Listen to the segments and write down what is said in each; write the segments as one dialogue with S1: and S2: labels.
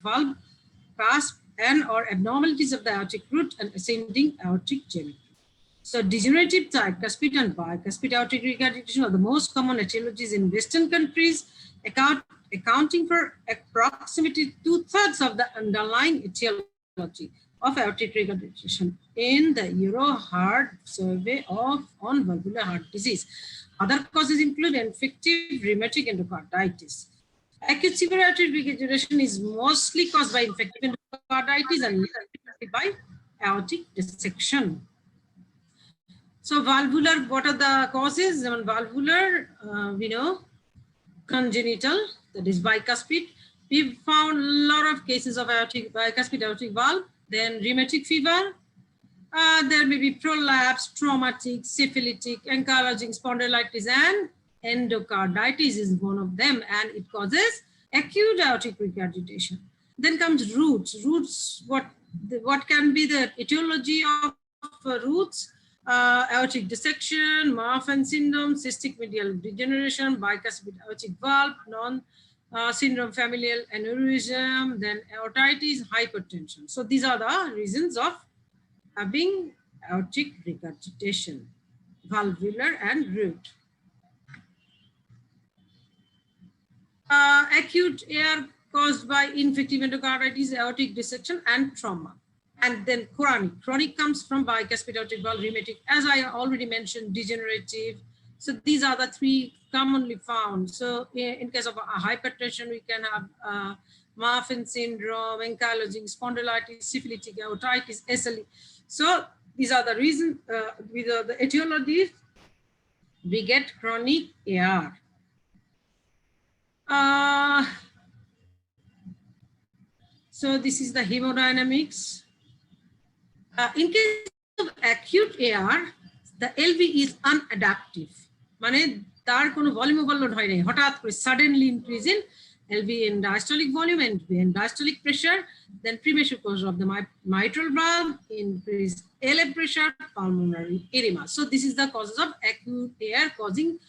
S1: valve, cusp, and or abnormalities of the aortic root and ascending aortic geometry. So degenerative type, cuspid and bicuspid aortic regurgitation are the most common etiologies in Western countries, accounting for approximately 2/3 of the underlying etiology of aortic regurgitation in the Euro-Heart Survey on valvular heart disease. Other causes include infective rheumatic endocarditis. Acute severe aortic regurgitation is mostly caused by infective endocarditis and by aortic dissection. So valvular, what are the causes? Valvular, we know, congenital, that is bicuspid. We've found a lot of cases of bicuspid aortic valve. Then rheumatic fever. There may be prolapse, traumatic, syphilitic, ankylosing spondylitis, and endocarditis is one of them, and it causes acute aortic regurgitation. Then comes roots. Roots, what can be the etiology of roots? Aortic dissection, Marfan syndrome, cystic medial degeneration, bicuspid aortic valve, non-syndrome familial aneurysm, then aortitis, hypertension. So these are the reasons of having aortic regurgitation, valvular and root. Acute AR caused by infective endocarditis, aortic dissection, and trauma. And then chronic. Chronic comes from bicuspid aortic valve, rheumatic, as I already mentioned, degenerative. So these are the three commonly found. So in case of hypertension, we can have Marfan syndrome, ankylosing spondylitis, syphilitic aortitis, SLE. So these are the reasons, with the etiologies, we get chronic AR. So this is the hemodynamics. In case of acute AR, the LV is unadaptive. Mane tar kono volume overload hoy nai, hotat kore suddenly increase in LV and diastolic volume and diastolic pressure, then premature closure of the mitral valve, increased LF pressure, pulmonary edema. So this is the causes of acute AR causing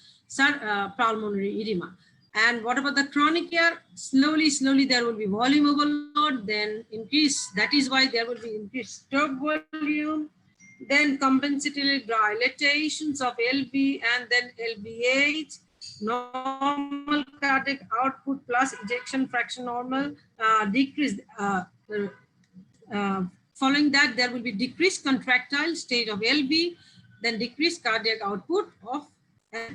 S1: pulmonary edema. And what about the chronic AR? Slowly there will be volume overload, then increase. That is why there will be increased stroke volume, then compensatory dilatations of LV and then LVH, normal cardiac output plus ejection fraction normal, decreased. Following that, there will be decreased contractile state of LV, then decreased cardiac output of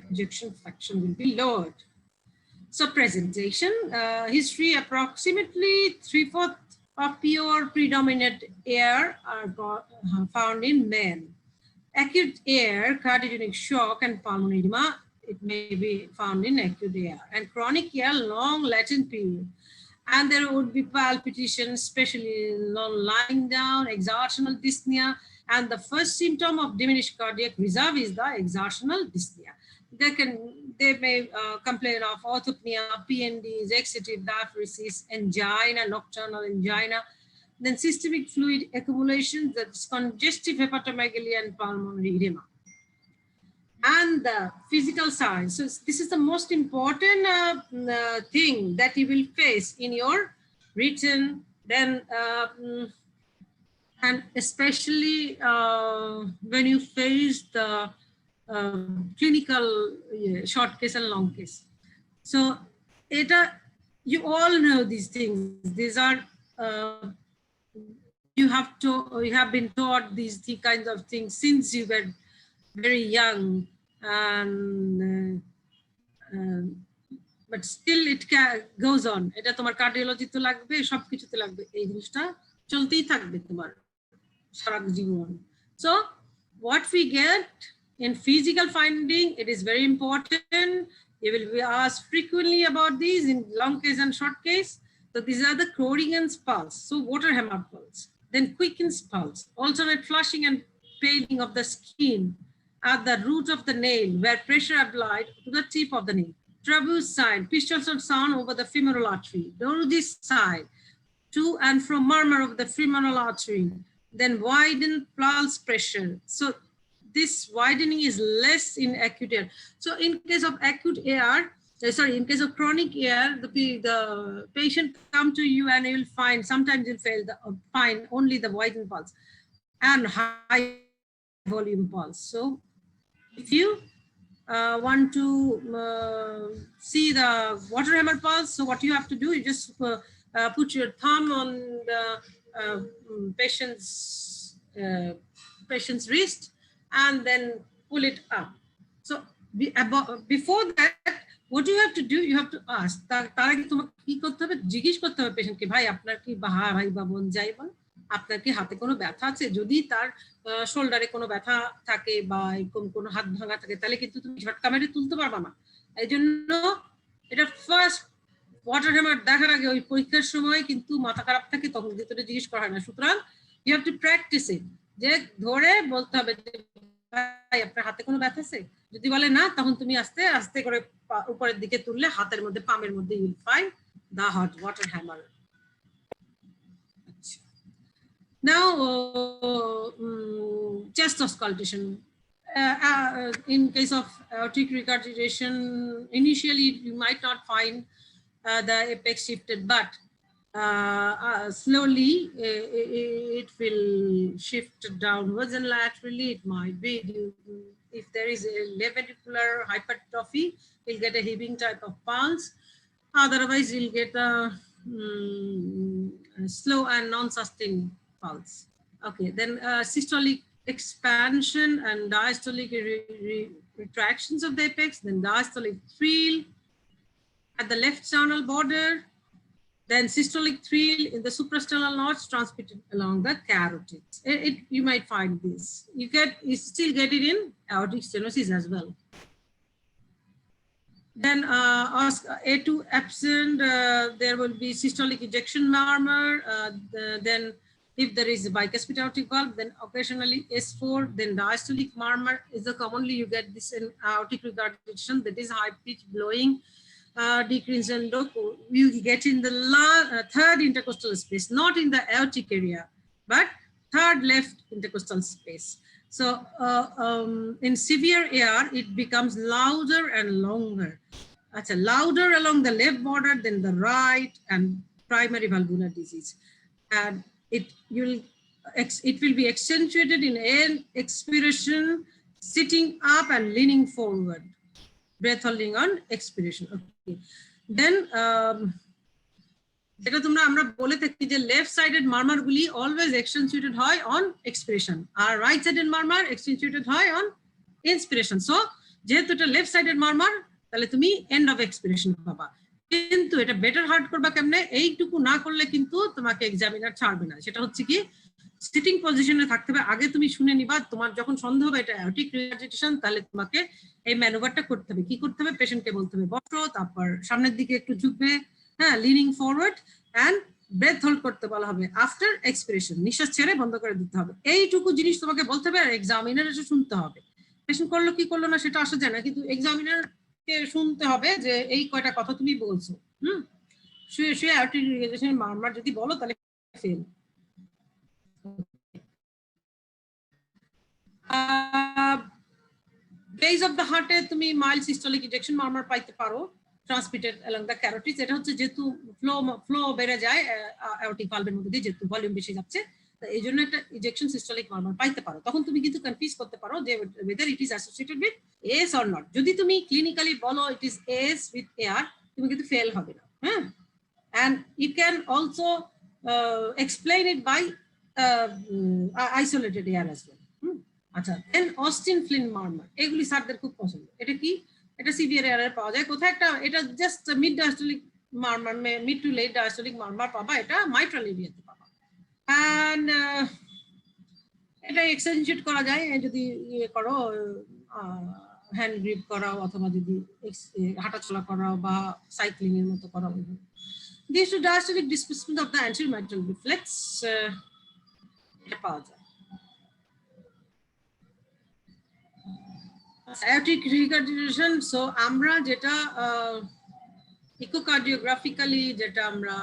S1: ejection fraction will be lowered. So presentation, history, approximately 3/4 of pure predominant AR are found in men. Acute AR, cardiogenic shock and pulmonary edema, it may be found in acute AR. And chronic AR, long latent period. And there would be palpitation, especially lying down, exertional dyspnea. And the first symptom of diminished cardiac reserve is the exertional dyspnea. They may complain of orthopnea, PNDs, exudative diaphoresis, angina, nocturnal angina, then systemic fluid accumulation, that's congestive hepatomegaly and pulmonary edema. And the physical signs. So this is the most important thing that you will face in your written, then and especially when you face the clinical short case and long case. So you all know these things. These are you have been taught these kinds of things since you were very young, and but still it goes on. Eta tomar cardiology to lagbe, sob kichu te lagbe. Ei jinishta choltei thakbe tomar sara Jibon. So what we get in physical finding, it is very important. You will be asked frequently about these in long case and short case. So these are the Crooningen's pulse. So water hammer pulse, then Quicken's pulse, alternate flushing and paling of the skin at the root of the nail where pressure applied to the tip of the nail. Trabus sign, pistols of sound over the femoral artery. Dorodis sign, to and from murmur of the femoral artery. Then widen pulse pressure. So this widening is less in acute AR. So in case of acute AR, sorry, in case of chronic air, the patient come to you and you'll find sometimes you'll find only the widen pulse and high volume pulse. So if you want to see the water hammer pulse, so what you have to do, you just put your thumb on the patient's wrist and then pull it up. So before that, what you have to do, you have to ask, তার আগে তোমাকে কি করতে হবে, জিজ্ঞেস করতে হবে পেশেন্টকে, ভাই আপনার কি ভাই বা বোন যাই বল, আপনার কি হাতে কোনো ব্যথা আছে? যদি তার শোল্ডারে কোনো ব্যথা থাকে বা এরকম কোনো হাত ভাঙা থাকে, তাহলে কিন্তু তুমি ঝটকা মেরে তুলতে পারবা না। এই জন্য এটা ফার্স্ট ওয়াটার হ্যামার দেখার আগে ওই পরীক্ষার সময় কিন্তু মাথা খারাপ থাকে, তখন ভিতরে জিজ্ঞেস করা হয় না। সুতরাং ইউ হ্যাভ টু প্র্যাকটিস ইট, যে ধরে বলতে হবে যে ভাই আপনার হাতে কোনো ব্যথা আছে? যদি বলে না, তখন তুমি আস্তে আস্তে করে উপরের দিকে তুললে হাতের মধ্যে, পামের মধ্যে you will find the hot water hammer. Now, chest auscultation. In case of aortic regurgitation, initially you might not find the apex shifted, but slowly it will shift downwards and laterally. It might be if there is a left ventricular hypertrophy, you'll get a heaving type of pulse. Otherwise, you'll get a slow and non-sustained pulse. Okay, then systolic expansion and diastolic retractions of the apex, then diastolic thrill at the left sternal border, then systolic thrill in the suprasternal notch transmitted along the carotids. You might find this. You still get it in aortic stenosis as well. Then A2 absent, there will be systolic ejection murmur. Then if there is a bicuspid aortic valve, then occasionally S4, then diastolic murmur is the commonly you get this in aortic regurgitation, that is high pitch blowing, decrease and you get in the third intercostal space, not in the aortic area, but third left intercostal space. So in severe AR, it becomes louder and longer. That's louder along the left border than the right, and primary valvular disease. And it will be accentuated in expiration, sitting up and leaning forward, breath holding on expiration. Okay. Then যেটা তোমরা আমরা বলে থাকি যে left sided মারমার গুলি always accentuated হয় on expiration, আর right sided murmur accentuated হয় অন ইন্সপিরেশন। সো যেহেতু এটা লেফট সাইডেড মারমার, তাহলে তুমি এন্ড অফ এক্সপিরেশন পাবা। কিন্তু এটা বেটার হার্ড করবা কেমনে, এইটুকু না করলে কিন্তু তোমাকে এক্সামিনার ছাড়বে না। সেটা হচ্ছে কি, সিটিং পজিশনে থাকতে হবে। আগে তুমি শুনে নিবা, তোমার যখন সন্দেহ হবে এটা অ্যাওর্টিক রিগার্জিটেশন, তাহলে তোমাকে এই ম্যানুভারটা করতে হবে। কি করতে হবে, পেশেন্টকে বলতে হবে বসো, তারপর সামনের দিকে একটু ঝুঁকবে, হ্যাঁ, leaning forward and breath hold করতে বলা হবে আফটার এক্সপিরেশন, নিঃশ্বাস ছেড়ে বন্ধ করে দিতে হবে। এইটুকু জিনিস তোমাকে বলতে হবে, আর এক্সামিনার এসে শুনতে হবে। পেশেন্ট করলো কি করলো না সেটা আসা যায় না, কিন্তু এক্সামিনারকে শুনতে হবে যে এই কয়টা কথা তুমি বলছো। শুয়ে শুয়ে অ্যাওর্টিক রিগার্জিটেশন মারমার যদি বলো তাহলে ফেল। বেজ অফ দ্য হার্টে তুমি মাইল্ড সিস্টোলিক ইনজেকশন মারমার পাইতে পারো, ট্রান্সমিটেড অ্যালং দ্য ক্যারোটিডস। এটা হচ্ছে যেহেতু ফ্লো বেড়ে যায় অ্যাওর্টিক ভালভের মধ্যে দিয়ে, যেহেতু ভলিউম বেশি যাচ্ছে, এই জন্য একটা ইনজেকশন সিস্টোলিক মারমার পাইতে পারো। তখন তুমি কিন্তু কনফিউজ করতে পারো যে whether it is associated with AS or not. যদি তুমি ক্লিনিক্যালি বলো it is AS with AR, তুমি কিন্তু ফেল হবে না। হ্যাঁ, and you can also explain it by isolated AR as well. আচ্ছা, দেন অস্টিন ফ্লিন মারমার, এগুলি স্যারদের খুব পছন্দ। এটা কি, এটা সিভিয়ার এয়ারে পাওয়া যায় কোথায়, একটা এটা just mid diastolic murmur, mid to late diastolic murmur পাবা, এটা মাইট্রাল এরিয়াতে পাবা। অ্যান্ড এটা এক্সটেনশন করা যায় যদি ইয়ে করো, হ্যান্ড গ্রিপ করাও, অথবা যদি হাঁটাচলা করাও বা সাইক্লিং এর মতো করাও। This to diastolic displacement of the anterior mitral reflex, এটা পাওয়া যায়। অ্যাওর্টিক রিগার্জিটেশন, সো আমরা যেটা ইকোকার্ডিওগ্রাফিক্যালি যেটা আমরা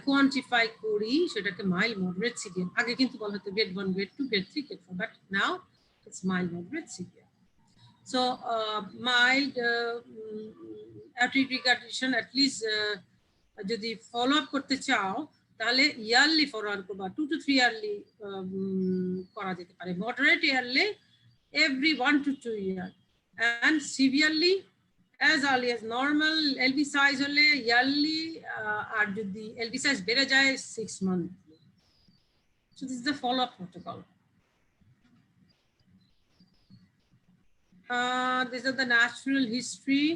S1: কোয়ান্টিফাই করি সেটাকে মাইল্ড মডারেট সিভিয়ার। আগে কিন্তু বলা হতো grade 1, grade 2, grade 3, grade 4, but now it's mild moderate severe. So mild aortic regurgitation at least যদি ফলো আপ করতে চাও তাহলে ইয়ারলি ফলো আপ করবা 2 to 3 ইয়ারলি করা যেতে পারে, moderate yearly every 1 to 2 year, and severely as early as normal LV size হলে yearly আর যদি LV size বেড়ে যায় 6 months. So this is the follow-up protocol. These are the natural history.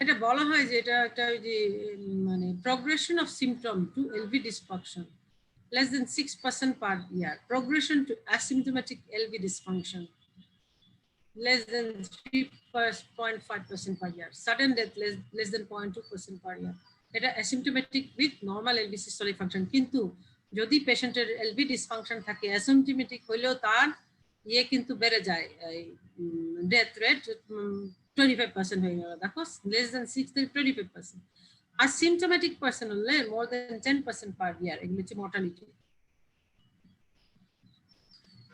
S1: এটা বলা হয় যে এটা একটা যে মানে progression of symptom to LV dysfunction less than 6% per year, progression to asymptomatic LV dysfunction less than 3.5% per year, sudden death less than 0.2% per year. এটা asymptomatic with normal LV systolic function, কিন্তু যদি পেশেন্টের LV dysfunction থাকে asymptomatic হলেও তার কিন্তু বেড়ে যায় ডেথ রেট 25% হয়ে গেল, দেখো less than 6 থেকে 25%, আর symptomatic person হলে more than 10% per year, এগুলো হচ্ছে mortality.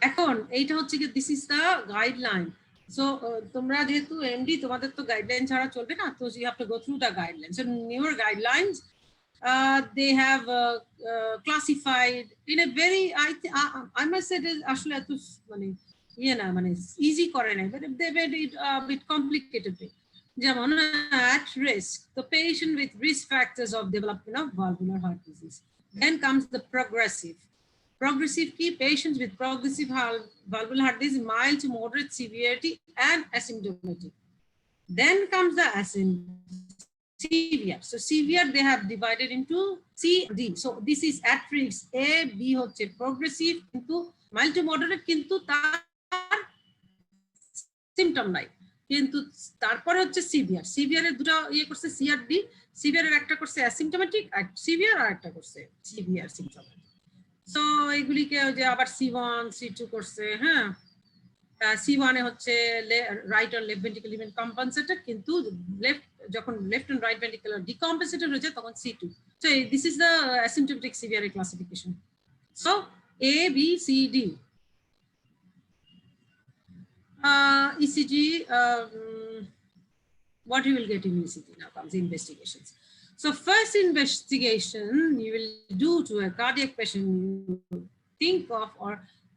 S1: এখন এইটা হচ্ছে কি this is the guideline. So তোমরা যেহেতু এমডি তোমাদের তো গাইডলাইন ছাড়া চলবে না, তো you have to go through the guideline. So newer guidelines they have classified in a very I must say this আসলে এত মানে ইয়ে না মানে ইজি করে না, but they made it a bit complicated way. যেমন at risk the patient with risk factors of development of valvular heart disease, then comes the progressive key patients with progressive valvular heart disease, mild to moderate severity and asymptomatic. Then comes the severe. So severe they have divided into C, D. So this is at risk. A, B হচ্ছে progressive কিন্তু mild to moderate কিন্তু তার symptom নাই, কিন্তু তারপরে হচ্ছে severe. সিভিয়ারের দুটো ইয়ে করছে সি আর ডি, সিভিয়ারের একটা করছে অ্যাসিম্পটোমেটিক আর সিভিয়ার, আর একটা করছে সিভিয়ার সিম্পটমেটিক। সো এগুলিকে যে আবার C1 C2 করছে। হ্যাঁ, C1 এ হচ্ছে রাইট আর লেফট ভেন্ট্রিকুলার ইভেন্ট কম্পেনসেটেড, কিন্তু লেফট যখন left and right ventricular decompensated হয়ে যায় তখন C2। So this is the asymptomatic severe classification. So A, B, C, D. ECG, what you will get in ECG now comes investigations. So first investigation you will do to a cardiac patient you think of or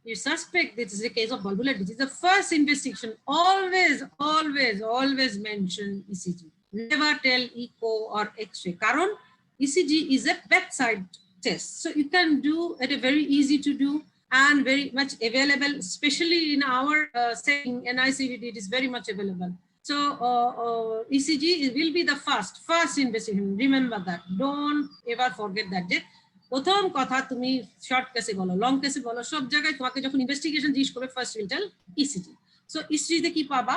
S1: you suspect this is a case of valvular disease, the first investigation always mention ECG. Never tell echo or X-ray. Karon ECG is a bedside test, so you can do it, a very easy to do and very much available, especially in our setting NICVD. It is very much available. So ECG will be the first investigation. Remember that. Don't ever forget that. প্রথম কথা তুমি short কেসে বলো, long কেসে বলো, সব জায়গায় তোমাকে যখন ইনভেস্টিগেশন জিজ্ঞেস করবে first will tell ECG. So ইসিজিতে কি পাবা?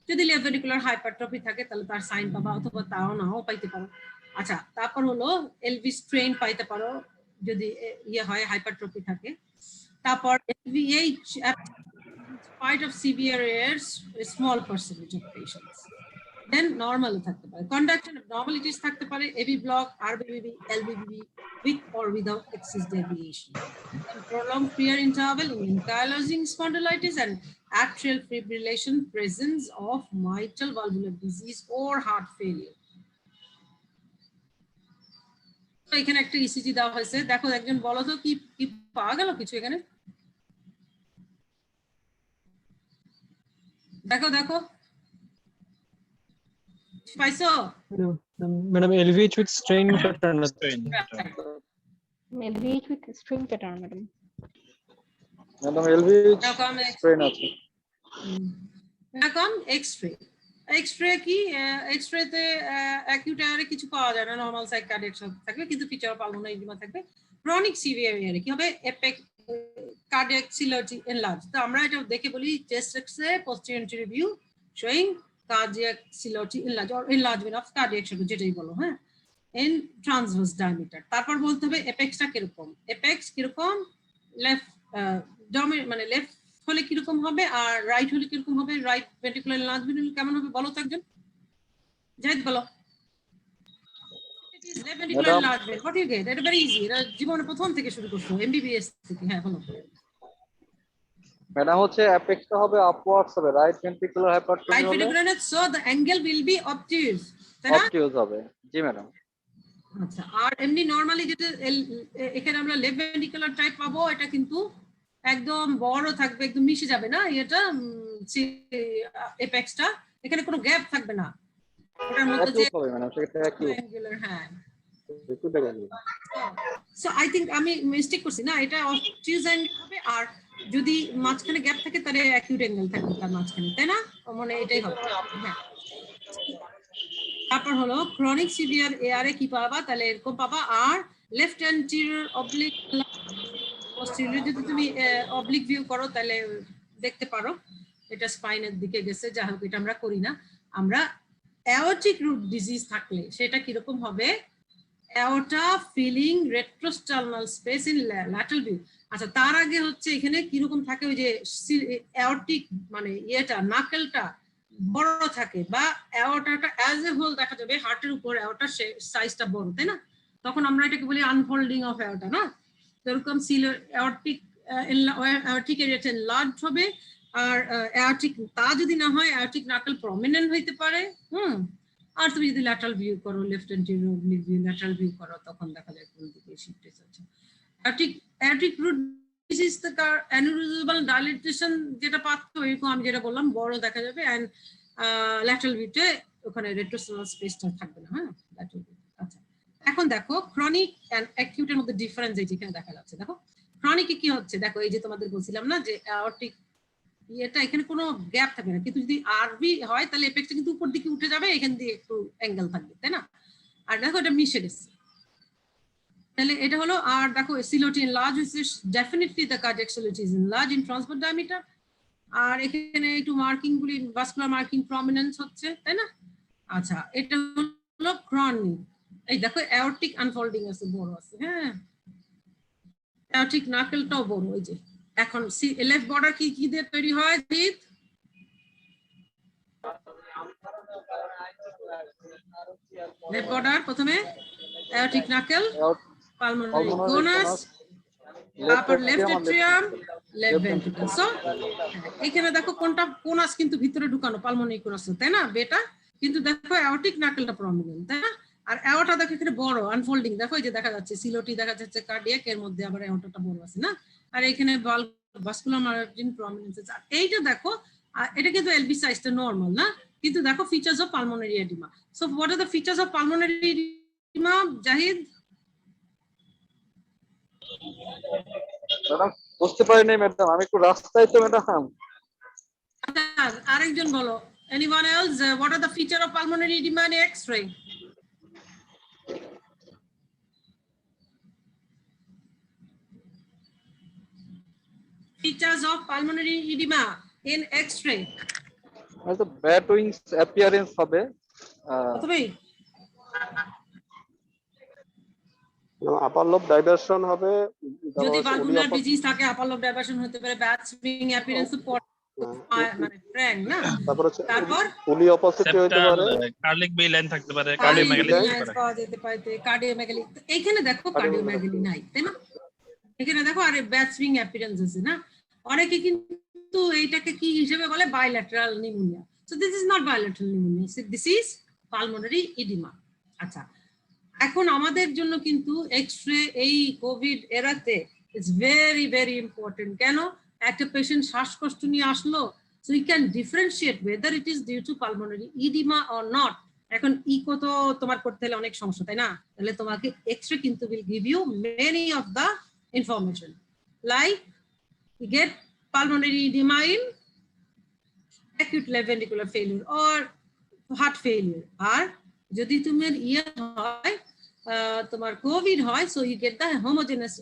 S1: যদি লেফট ভেন্ট্রিকুলার হাইপারট্রফি থাকে তাহলে তার সাইন পাবা, অথবা তাও নাও পাইতে পারো। আচ্ছা, তারপর হলো এলভি স্ট্রেন পাইতে পারো যদি ইয়ে হয় হাইপারট্রফি থাকে। তারপর LVH, spite of severe errors, a small percentage of patients. Then normal থাকতে পারে, conduction abnormalities থাকতে পারে, AV block, RBBB, LVBB with or without excess deviation. And prolonged prayer interval in ankylosing spondylitis and atrial fibrillation, presence of mitral valvular disease or heart failure. তো এখানে একটা ECG দেওয়া হয়েছে, দেখো একজন বলো তো কি কি পাওয়া গেল কিছু এখানে? দেখো দেখো পাইছো?
S2: Madam, LVH with strain pattern.
S3: LVH with strain pattern, madam.
S4: Madam, LVH strain আছে।
S1: এখন X-ray, X-ray কি X-ray তে অ্যাকিউট এয়ারে কিছু পাওয়া যায় না, নরমাল সাইড কার্ডিয়াক থাকবে, কিন্তু ফিচার পালমোনারি এডিমা থাকবে। ক্রনিক সিভিয়ার এয়ারে কি হবে? Apex cardiac silhouette enlarge. তো আমরা এটা দেখে বলি chest X ray posterior review showing cardiac silularity enlargement of cardiac shadow, যেটাই বলো। হ্যাঁ, in transverse diameter। তারপর বলতে হবে এপেক্সটা কিরকম, এপেক্স কিরকম, লেফট মানে লেফট হলে কিরকম হবে আর রাইট হলে কিরকম হবে, রাইট ভেন্ট্রিকুলার এনলার্জমেন্ট হলে কেমন হবে বলো তো একজন, জাহিদ বলো। It is left ventricular enlargement. What do you get? It's very easy. এটা জীবনে প্রথম থেকে শুরু করছো, MBBS থেকে। হ্যাঁ বলো।
S4: ম্যাডাম হচ্ছে অ্যাপেক্সটা হবে আপওয়ার্ডস হবে, রাইট ভেন্ট্রিকুলার হাইপারট্রফি
S1: রাইট
S4: হলে
S1: ventricular, so the angle will be obtuse, তাই না?
S4: অবটিউজ হবে। জি ম্যাডাম।
S1: আচ্ছা, আর এমনি নরমালি যেটা এখানে আমরা লেফট ভেন্ট্রিকুলার টাইপ পাবো, এটা কিন্তু একদম বড় থাকবে, একদম মিশে যাবে না এটা এপেক্সটা, এখানে কোনো গ্যাপ থাকবে না ওটার মধ্যে যে
S4: হবে ম্যাডাম, সেটা একই
S1: অ্যাঙ্গুলার। হ্যাঁ,
S4: একটু দেখেন।
S1: সো আই থিংক আমি মিস্টেক করছি না, এটা অবটিউজ অ্যাঙ্গেল হবে, আর যদি মাঝখানে গ্যাপ থাকে তাহলে অ্যাকিউট অ্যাঙ্গেল থাকবে তার মাঝখানে, তাই না? মানে এটাই হবে। হ্যাঁ, তারপর হলো ক্রনিক সিভিয়ার এআরএ কি পাবা, তাহলে এরকম পাবা। আর লেফট অ্যান্টিরিয়র অবলিক পস্টেরিয়র যদি তুমি অবলিক ভিউ করো তাহলে দেখতে পারো এটা স্পাইনের দিকে গেছে। যাই হোক, এটা আমরা করি না। আমরা অ্যাওর্টিক রুট ডিজিজ থাকলে সেটা কিরকম হবে, aorta filling retrosternal space in lateral view. আচ্ছা, তার আগে হচ্ছে এখানে কিরকম থাকে, ওই যে অ্যাওর্টিক মানে ইয়েটা নাকেলটা বড় থাকে, বা অ্যাওর্টাটা অ্যাজ এ হোল দেখা যাবে হার্টের উপর অ্যাওর্টার সাইজটা বড়, তাই না? তখন আমরা এটাকে বলি আনফোল্ডিং অফ অ্যাওর্টা, না? এরকম অ্যাওর্টিক এরিয়াটা লার্জ হবে। আর অ্যাওর্টিক তা যদি না হয়, অ্যাওর্টিক নাকেল প্রমিনেন্ট হইতে পারে। আর তুমি যদি ল্যাটারাল ভিউ করো, left anterior oblique view, lateral view করো, তখন দেখা যায় কোন দিকে শিফট হচ্ছে। অ্যাওর্টিক রুট ডিজিজ থেকে অ্যানিউরিজমাল ডাইলেটেশন যেটা পাচ্ছ, এরকম আমি যেটা বললাম বড় দেখা যাবে, এন্ড ল্যাটারাল ভিউতে ওখানে রেট্রোস্টালনাল স্পেসটা থাকবে না। হ্যাঁ, ল্যাটারাল ভিউ। আচ্ছা, এখন দেখো ক্রনিক এন্ড অ্যাকিউটের মধ্যে ডিফারেন্স এই যেখানে দেখা যাচ্ছে। দেখো ক্রনিকে কি হচ্ছে, দেখো এই যে তোমাদের বলছিলাম না যে অ্যাওর্টিক এটা এখানে কোনো গ্যাপ থাকবে না, কিন্তু যদি আরবি হয় তাহলে এপেক্সটা কিন্তু উপর দিকে উঠে যাবে, এখান দিয়ে একটু অ্যাঙ্গেল থাকবে, তাই না? আর দেখো এটা মিশে গেছে, তাহলে এটা হলো। আর দেখো সিলোটি এনলার্জ হইছে, definitely the cardiac silhouette is enlarge in transverse diameter. আর এখানে একটু মার্কিং গুলি ভাস্কুলার মার্কিং প্রমিনেন্স হচ্ছে, তাই না? আচ্ছা, এটা হলো ক্রনিক। এই দেখো অ্যাওর্টিক আনফোল্ডিং আছে, বড় আছে। হ্যাঁ, অ্যাওর্টিক নাকেলটাও বড়। ওই যে এখন লেফট বর্ডার কি কি দিয়ে তৈরি হয়? লেফট বর্ডার প্রথমে অ্যাওর্টিক নাকেল, পালমোনারি কোনাস, তারপর left atrium, left ventricle. So এখানে দেখো কোনটা কোনাস কিন্তু ভিতরে ঢুকানো, পালমোনারি কোনাস, তাই না? বেটা কিন্তু দেখো অ্যাওর্টিক নাকেলটা প্রমিনেন্ট, তাই না? আর অ্যাওর্টা দেখো এখানে বড় আনফোল্ডিং, দেখো এই যে দেখা যাচ্ছে সিলোটি দেখা যাচ্ছে, কার্ডিয়াক এর মধ্যে আবার অ্যাওর্টাটা বড় আছে, না? আর এখানে ভাস্কুলার মার্জিন প্রমিনেন্স আছে। এইটা দেখো, এটা কিন্তু এলবি সাইজটা নরমাল, না? কিন্তু দেখো features of pulmonary oedema. So what are the features of pulmonary oedema, Zahid?
S4: Madam বুঝতে পারি নাই ম্যাডাম, আমি একটু রাস্তায় তো ম্যাডাম।
S1: আরেকজন বলো, anyone else, what are the feature of pulmonary edema in X-ray? Features of pulmonary edema in X-ray.
S4: হয়তো ব্যাট উইংস অ্যাপিয়ারেন্স হবে।
S1: প্রথমে
S5: আপার লোব ডাইভারশন হবে,
S1: যদি ভালভুলার ডিজিজ থাকে আপার লোব ডাইভারশন হতে পারে, ব্যাট সুইং অ্যাপিয়ারেন্স মানে ফ্র্যাঙ্ক, না? তারপর
S5: পুলি অপোসিটি হতে পারে,
S6: কার্লিক বি লাইন থাকতে পারে, কার্ডিওমেগালি
S1: পাওয়া যেতে পারে, কার্ডিওমেগালি। এইখানে দেখো কার্ডিওমেগালি নাই, তাই না? এখানে দেখো আরে ব্যাট সুইং অ্যাপিয়ারেন্স আছে, না? অনেকে কিন্তু এইটাকে কি হিসেবে বলে, bilateral pneumonia. So this is not bilateral pneumonia, this is pulmonary oedema. আচ্ছা, এখন আমাদের জন্য কিন্তু এক্স-রে এই কোভিড এরাতে ইটস ভেরি ভেরি ইম্পর্টেন্ট। কেন? একটা পেশেন্ট শ্বাসকষ্ট নিয়ে আসলো, so you can differentiate whether it is due to pulmonary oedema or not. এখন ইকো তো তোমার করতে হলে অনেক সমস্যা, তাই না? তাহলে তোমাকে এক্স-রে কিন্তু will give you many of the information, like you get pulmonary edema in acute left ventricular failure or heart failure. আর যদি তোমার হয় তোমার কোভিড হয়, so you get the homogenous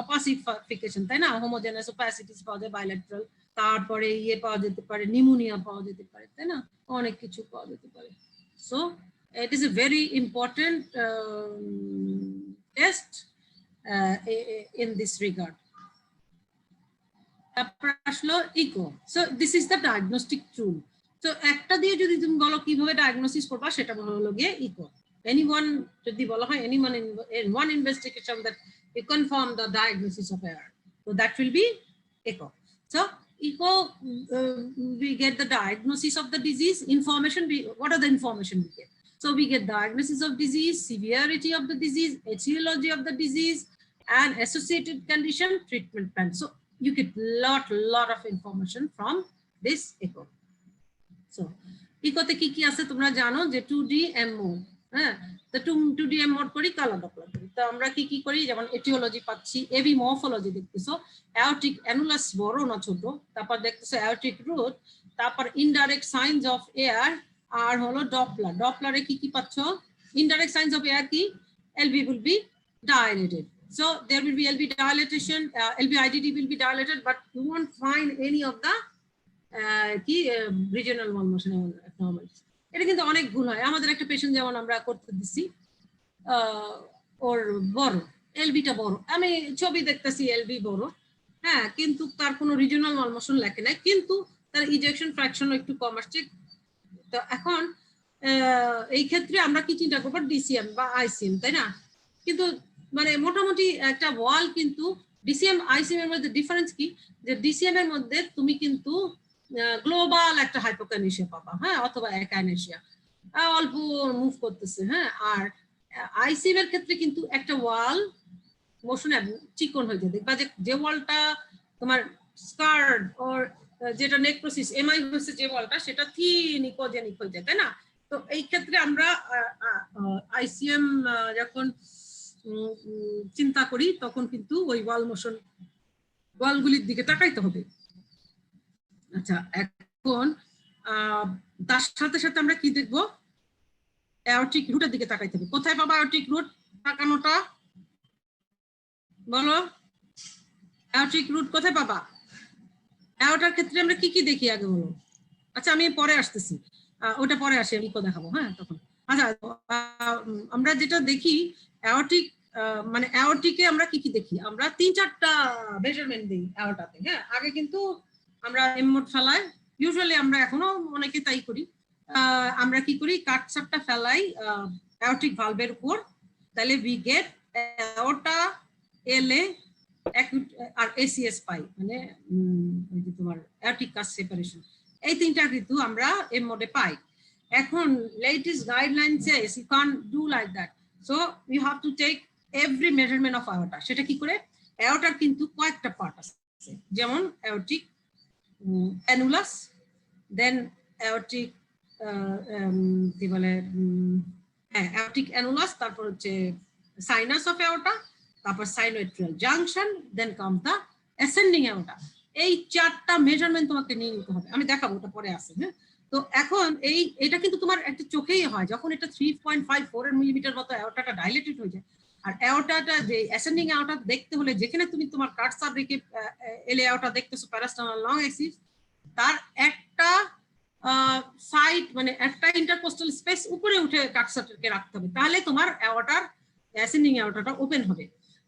S1: opacification, তাই না? হোমোজেনাস opacities পাওয়া যায় বাইল্যাটারাল, তারপরে পাওয়া যেতে পারে, নিউমোনিয়া পাওয়া যেতে পারে, তাই না? অনেক কিছু পাওয়া যেতে পারে। So it is a very important test in this regard. তারপর আসলো eco. So this is the diagnostic টুল। তো একটা দিয়ে যদি তুমি বলো কিভাবে ডায়াগনোসিস করবা, সেটা হলো গিয়ে ইকো। এনিওয়ান যদি বলা হয়, anyone in one investigation that you confirm the diagnosis of error, So that will be echo. So echo, we get the diagnosis of the disease. Information, what are the information we get? So we get diagnosis of disease, severity of the disease, etiology of the disease, and associated condition, treatment plan. So you get lot of information from this echo. So echo te ki ase tumra jano je 2D mode, the 2D mode kori color doppler kori. তো আমরা কি করি, যেমন aetiology পাচ্ছি, AB morphology দেখতেছো, aortic annulus বড় না ছোট, তারপর দেখতেছো অ্যাওরটিক রুট, তারপর ইনডাইরেক্ট সাইনস অফ এয়ার, আর হলো ডপলার। ডপলারে কি পাচ্ছ, ইনডাইরেক্ট সাইনস অফ এয়ার কি, LV will be dilated. So there will be LV dilatation, LV IDD will be dilated, but you won't find any of the regional wall motion abnormalities. এটা কিন্তু অনেক ভুল হয়। আমাদের একটা পেশেন্ট যেমন আমরা করতে দিচ্ছি, ওর বড় এলবিটা বড়, আমি ছবি দেখতেছি এলবি বড়, হ্যাঁ, কিন্তু তার কোনো রিজিওনাল ওয়াল মোশন লেখে নাই, কিন্তু তার ইজেকশন ফ্র্যাকশন একটু কম আসছে। তো এখন এই ক্ষেত্রে আমরা কি চিন্তা করবো, ডিসিএম বা আইসিএম, তাই না? কিন্তু মানে মোটামুটি একটা ওয়াল, কিন্তু ডিসিএম আইসিএম এর মধ্যে ডিফারেন্স কি, যে ডিসিএম এর মধ্যে তুমি কিন্তু গ্লোবাল একটা হাইপোকাইনেসিয়া পাবা, হ্যাঁ, অথবা একাইনেসিয়া অল্প মুভ করতেছে, হ্যাঁ। আর আইসিএম এর ক্ষেত্রে কিন্তু একটা ওয়াল মোশন চিকন হয়ে যায়, দেখবা যে ওয়ালটা তোমার স্কার্ড ওর যেটা নেক্রোসিস এমআই হচ্ছে যে ওয়ালটা, সেটা থিন ইকোজেনিক হয়ে যায়, তাই না? তো এই ক্ষেত্রে আমরা আইসিএম যখন চিন্তা করি তখন কিন্তু ওই ওয়াল মোশন ওয়ালগুলির দিকে তাকাইতে হবে। আচ্ছা, এখন তার সাথে সাথে আমরা কি দেখবো, অ্যাওরটিক রুটের দিকে তাকাইতে হবে। কোথায় পাবা অ্যাওরটিক রুট তাকানোটা, বলো? অ্যাওরটিক রুট কোথায় পাবা? অ্যাওরটার ক্ষেত্রে আমরা কি দেখি আগে বলো? আচ্ছা, আমি পরে আসতেছি, ওটা পরে আসে, আমি দেখাবো, হ্যাঁ, তখন। আচ্ছা, আমরা যেটা দেখি অ্যাওরটিক, মানে অ্যাওরটিকে আমরা কি দেখি, আমরা 3-4টা মেজারমেন্ট দিই অ্যাওরটাতে, হ্যাঁ। আগে কিন্তু আমরা এম মোড ফেলাই, ইউজুয়ালি আমরা এখনো অনেকে তাই করি। আমরা কি করি, কাটসাপটা ফেলাই অ্যাওরটিক ভালভের উপর, তাহলে উই গেট অ্যাওরটা, এলএ আর এসিএস পাই, মানে ওই যে তোমার অ্যাওরটিক কাট সেপারেশন, এই 3টা কিন্তু আমরা এম মোডে পাই। এখন latest guideline says you can't do like that, so you have to take every measurement of aorta. সেটা কি করে, aorta কিন্তু কয়েকটা পার্ট আছে, যেমন aortic annulus, then aortic কি বলে, হ্যাঁ, aortic annulus, তারপর হচ্ছে sinus of aorta, তারপর sinoatrial junction, then comes the ascending aorta. এই 4টা মেজারমেন্ট তোমাকে নিয়ে নিতে হবে, আমি দেখাবো, ওটা পরে আসে, হ্যাঁ। তো এখন এটা কিন্তু তোমার একটা চোখেই হয়, যখন এটা 3.54 মিলিমিটার মতো অ্যাওরটাটা ডাইলেটেড হয়ে যায়। আর অ্যাওরটাটা যে অ্যাসেন্ডিং অ্যাওরটা দেখতে হলে, যেখানে তুমি তোমার কাটসাপ রেখে এলে অ্যাওরটা দেখতেছো প্যারাস্টার্নাল লং অ্যাক্সিস, তার একটা সাইড, মানে একটা ইন্টারকোস্টাল স্পেস উপরে উঠে কাটসাপকে রাখতে হবে, তাহলে তোমার অ্যাওরটার অ্যাসেন্ডিং অ্যাওরটাটা ওপেন হবে।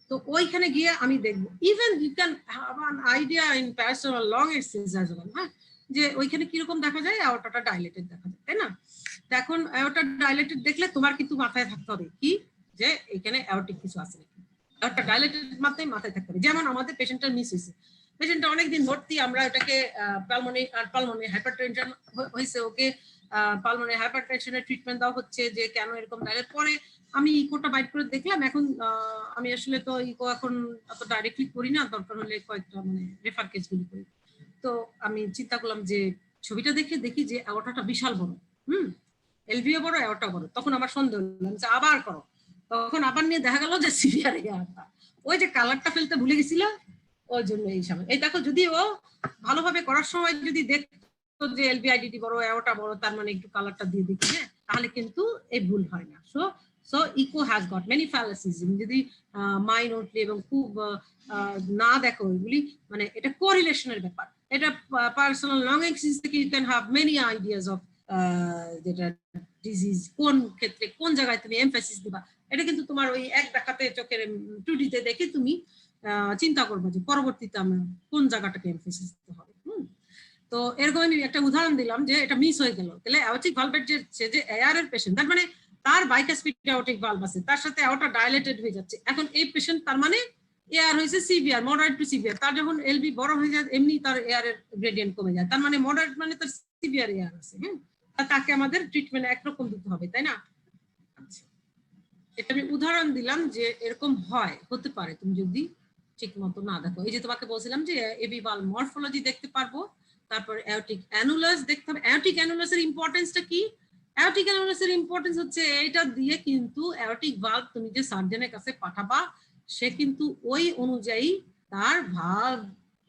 S1: তো ওইখানে গিয়ে আমি দেখবো, even you can have an idea in parasternal long axis as well, হ্যাঁ, যে ওইখানে কিরকম দেখা যায়, অ্যাওরটাটা ডাইলেটেড দেখা যায়, তাই না? তো এখন অ্যাওরটা ডাইলেটেড দেখলে তোমার কিন্তু মাথায় থাকতে হবে কি, যে এখানে অ্যাওরটিক কিছু আছে নাকি, অ্যাওরটা ডাইলেটেড মাথায় থাকতে হবে। যেমন আমাদের পেশেন্টটা মিস হয়েছে, পেশেন্টটা অনেকদিন ভর্তি, আমরা এটাকে পালমোনারি হাইপারটেনশন হয়েছে, ওকে পালমোনারি হাইপারটেনশনের ট্রিটমেন্ট দেওয়া হচ্ছে, যে কেন এরকম ডাইলেট। পরে আমি ইকোটা বাইট করে দেখলাম, এখন আমি আসলে তো ইকো এখন অত ডাইরেক্টলি করি না, দরকার হলে কয়েকটা মানে রেফার কেসগুলি করি। তো আমি চিন্তা করলাম যে ছবিটা দেখি যে অ্যাওরটাটা বিশাল বড়, এলভিও বড়, অ্যাওরটা বড়। তখন আমার সন্দেহ হলো, যে আবার করো, তখন আবার নিয়ে দেখা গেল যে সিভিয়ার অ্যাওরটা, ওই যে কালারটা ফেলতে ভুলে গেছিল, ওই জন্য এই সময়। এই দেখো, যদি ও ভালোভাবে করার সময় যদি দেখতো যে এলভিআইডিটি বড়, অ্যাওরটা বড়, তার মানে একটু কালারটা দিয়ে দেখি, হ্যাঁ, তাহলে কিন্তু এই ভুল হয় না। So echo has got many fallacies. যদি মাইনরলি এবং খুব না দেখো এগুলি, মানে এটা কোরিলেশনের ব্যাপার। এটা পার্সোনাল লং অ্যাক্সিস থেকে you can have many ideas of যেটা ডিজিজ কোন ক্ষেত্রে কোন জায়গায় তুমি এমফাসিস দিবা। এটা কিন্তু তোমার ওই এক দেখাতে চোখের 2D তে দেখে তুমি চিন্তা করবে যে পরবর্তীতে আমরা কোন জায়গাটাকে এমফাসিস দিতে হবে। তো এরকম আমি একটা উদাহরণ দিলাম যে এটা মিস হয়ে গেল, তাহলে অ্যাওরটিক ভালভের যে এআর এর পেশেন্ট, তার মানে তার বাইকাসপিড অ্যাওরটিক ভালভ আছে, তার সাথে অ্যাওরটা ডাইলেটেড হয়ে যাচ্ছে। এখন এই পেশেন্ট তার মানে এয়ার হয়েছে সিভিয়ার, মডারেট টু সিভিয়ার। তার যখন এলবি বড় হয়ে যায় এমনি তার এয়ারের গ্রেডিয়েন্ট কমে যায়, তার মানে মডারেট মানে তার সিভিয়ার এয়ার আছে। হ্যাঁ, তাকে আমাদের ট্রিটমেন্ট একরকম দিতে হবে, তাই না? আচ্ছা, এটা আমি উদাহরণ দিলাম যে এরকম হতে পারে তুমি যদি ঠিক মতো না দেখো। এই যে তোমাকে বলছিলাম যে এবি ভালভ মরফোলজি দেখতে পারবো, তারপর অ্যাওরটিক অ্যানুলাস দেখতে হবে। অ্যাওরটিক অ্যানুলাসের ইম্পর্টেন্সটা কি? অ্যাওরটিক অ্যানুলাসের ইম্পর্টেন্স হচ্ছে এটা দিয়ে কিন্তু অ্যাওরটিক ভালভ তুমি যে সার্জনের কাছে পাঠাবা সে কিন্তু ওই অনুযায়ী তার ভালভ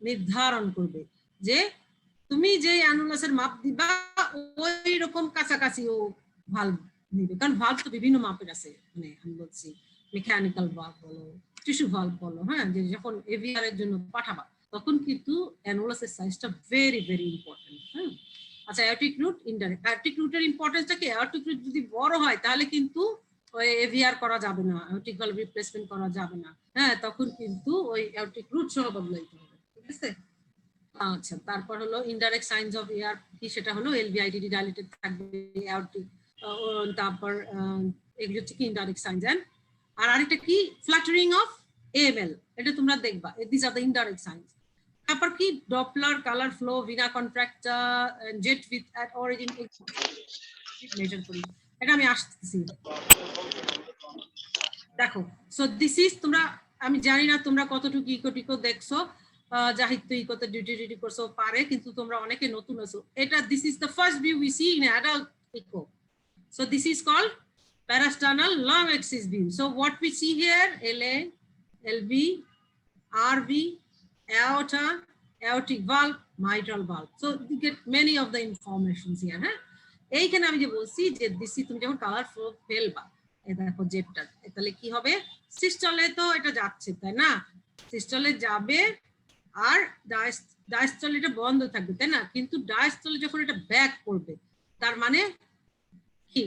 S1: নির্ধারণ করবে, যে তুমি যে অ্যানুলাসের মাপ দিবা ওই রকম কাছাকাছি ও ভালভ দিবে। কারণ ভালভ তো বিভিন্ন মাপের আছে, মানে আমি বলছি মেকানিক্যাল ভালভ বলো, টিস্যু ভালভ বলো। হ্যাঁ, যে যখন এভিআর এর জন্য পাঠাবা তখন কিন্তু অ্যানুলাসের সাইজটা ভেরি ভেরি ইম্পর্টেন্ট। হ্যাঁ, আচ্ছা, অ্যাওরটিক রুট ইনডাইরেক্ট। অ্যাওরটিক রুটের ইম্পর্টেন্সটা কি? অ্যাওরটিক রুট যদি বড় হয় তাহলে কিন্তু ওই এভিআর করা যাবে না, অ্যাওরটিক ভালভ রিপ্লেসমেন্ট করা যাবে না। হ্যাঁ, তখন কিন্তু ওই অ্যাওরটিক রুট সহ বদলাইতে হবে। ঠিক আছে? আচ্ছা, তারপর হলো ইনডাইরেক্ট সাইন্স অফ এয়ার কি? সেটা হলো এলভিআইডিডি ডাইলেটেড থাকবে, অ্যাওরটিক, তারপর এগুলো হচ্ছে কি ইনডাইরেক্ট সাইন্স। আর আরেকটা কি? ফ্লাটারিং অফ এএমএল, এটা তোমরা দেখবা, this are the indirect signs. তারপর কি? Doppler, colour flow, vena contracta, jet with at origin measure করি। এটা আমি আসতেছি, দেখো। সো দিস ইজ, তোমরা, আমি জানি না তোমরা কতটুকু ইকো দেখছো, জাহিদ তো ইকোতে ডিউটি করছো পারে, কিন্তু তোমরা অনেকে নতুন আছো। এটা this is the first view we see in adult echo. So this is called parasternal long axis view. So what we see here, LA, LV, RV, aorta, aortic valve, mitral valve. So you get many of the informations here. হ্যাঁ, এইখানে আমি যে বলছি যে দিসি তুমি যখন colour flow ফেলবা, এই দেখো জেটটা, তাহলে কি হবে? সিস্টলে তো এটা যাচ্ছে, তাই না? সিস্টলে যাবে আর ডায়াস্টলে এটা বন্ধ থাকবে, তাই না? কিন্তু ডায়াস্টলে যখন এটা ব্যাক করবে তার মানে কি?